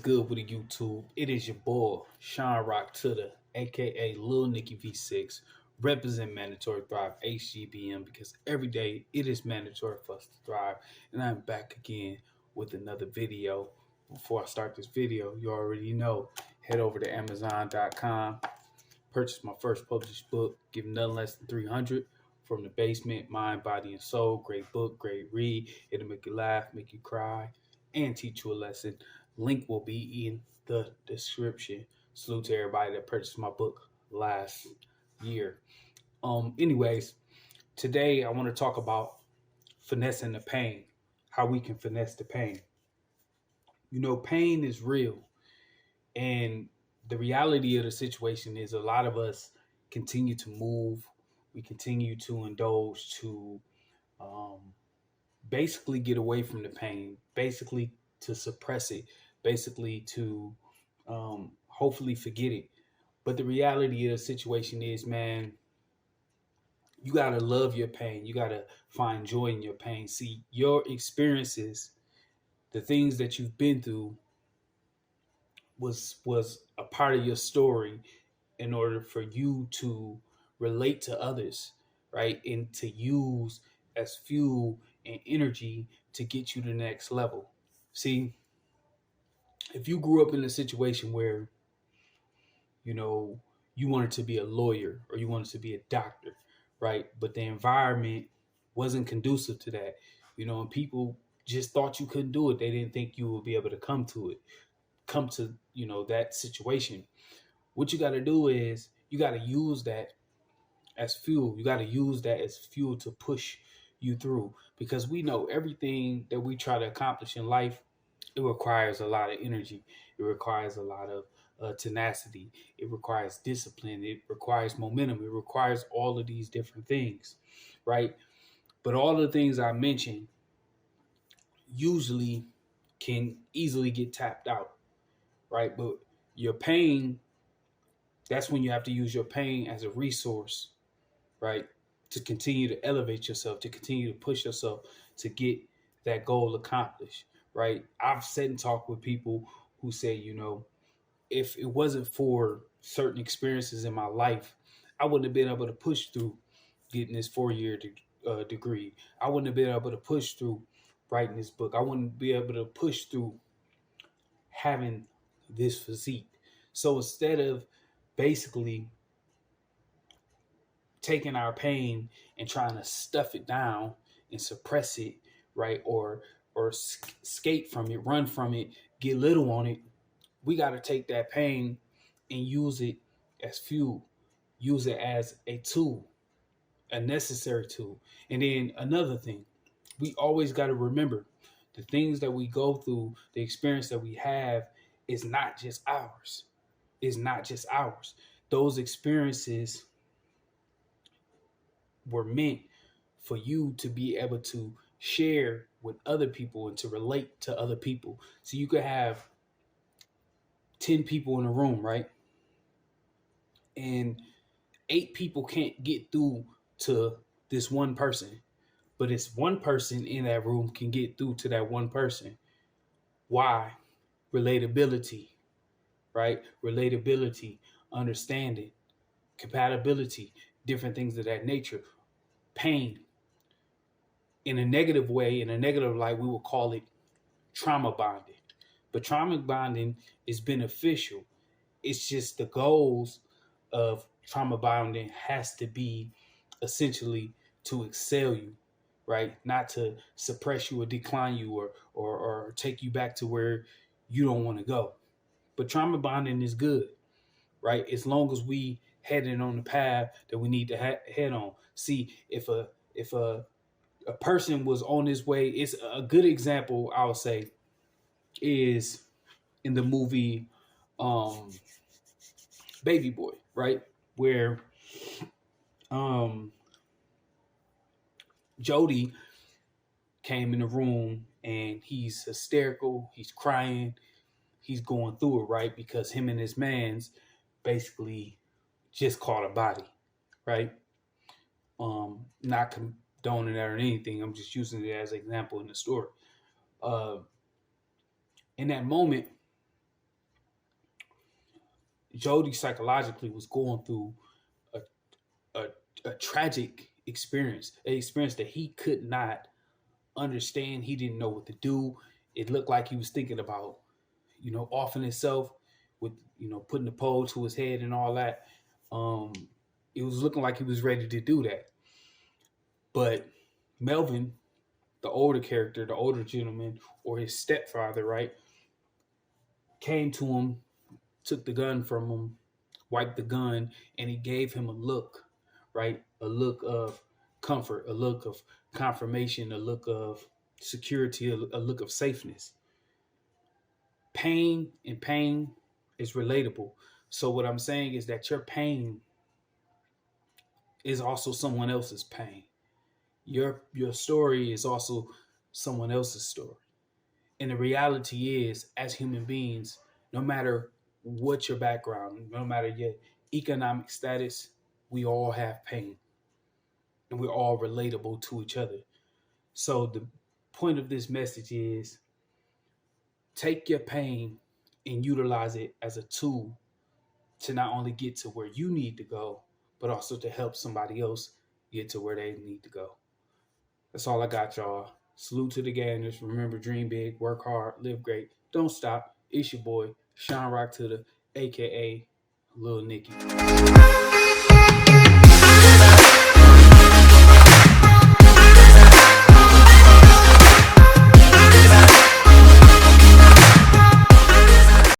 good with the YouTube? It is your boy, Sean Rock to the aka Lil Nicky V6, represent Mandatory Thrive HGBM because every day it is mandatory for us to thrive. And I'm back again with another video. Before I start this video, you already know, head over to Amazon.com, purchase my first published book, Give Nothing Less Than 300. From the Basement, Mind, Body, and Soul. Great book, great read. It'll make you laugh, make you cry, and teach you a lesson. Link will be in the description. Salute to everybody that purchased my book last year. Anyways, today I want to talk about finessing the pain, how we can finesse the pain. You know, pain is real. And the reality of the situation is a lot of us continue to move. We continue to indulge to basically get away from the pain, basically to suppress it, basically to hopefully forget it. But the reality of the situation is, man, you got to love your pain. You got to find joy in your pain. See, your experiences, the things that you've been through was a part of your story in order for you to relate to others, right? And to use as fuel and energy to get you to the next level. See, if you grew up in a situation where, you know, you wanted to be a lawyer or you wanted to be a doctor, right? But the environment wasn't conducive to that, you know, and people just thought you couldn't do it. They didn't think you would be able to come to, you know, that situation. What you got to do is you got to use that as fuel. You got to use that as fuel to push you through, because we know everything that we try to accomplish in life, it requires a lot of energy. It requires a lot of tenacity. It requires discipline. It requires momentum. It requires all of these different things, right? But all the things I mentioned usually can easily get tapped out, right? But your pain, that's when you have to use your pain as a resource, right? To continue to elevate yourself, to continue to push yourself to get that goal accomplished, right? I've sat and talked with people who say, you know, if it wasn't for certain experiences in my life, I wouldn't have been able to push through getting this 4-year degree. I wouldn't have been able to push through writing this book. I wouldn't be able to push through having this physique. So instead of basically taking our pain and trying to stuff it down and suppress it, right? Or escape from it, run from it, get little on it, we got to take that pain and use it as fuel, use it as a tool, a necessary tool. And then another thing, we always got to remember the things that we go through, the experience that we have is not just ours. It's not just ours. Those experiences were meant for you to be able to share with other people and to relate to other people. So you could have 10 people in a room, right? And 8 people can't get through to this one person, but it's one person in that room can get through to that one person. Why? Relatability, right? Relatability, understanding, compatibility, different things of that nature. Pain. In a negative way, in a negative light, we will call it trauma bonding. But trauma bonding is beneficial. It's just the goals of trauma bonding has to be essentially to excel you, right? Not to suppress you or decline you or take you back to where you don't want to go. But trauma bonding is good, right? As long as we heading on the path that we need to head on. See, if a person was on his way, it's a good example, I would say, is in the movie Baby Boy, right? Where Jody came in the room and he's hysterical, he's crying, he's going through it, right? Because him and his mans basically just caught a body, right? Not condoning that or anything. I'm just using it as an example in the story. In that moment, Jody psychologically was going through a, a, a tragic experience, an experience that he could not understand. He didn't know what to do. It looked like he was thinking about, offing himself with, putting the pole to his head and all that. Um, it was looking like he was ready to do that. But Melvin, the older character, the older gentleman, or his stepfather, right, came to him, took the gun from him, wiped the gun, and he gave him a look, right? A look of comfort, a look of confirmation, a look of security, a look of safeness. Pain and pain is relatable. So what I'm saying is that your pain is also someone else's pain. Your story is also someone else's story. And the reality is, as human beings, no matter what your background, no matter your economic status, we all have pain and we're all relatable to each other. So the point of this message is take your pain and utilize it as a tool to not only get to where you need to go, but also to help somebody else get to where they need to go. That's all I got, y'all. Salute to the gamers. Remember, dream big, work hard, live great. Don't stop. It's your boy, Sean Rock to the, aka Lil Nicky.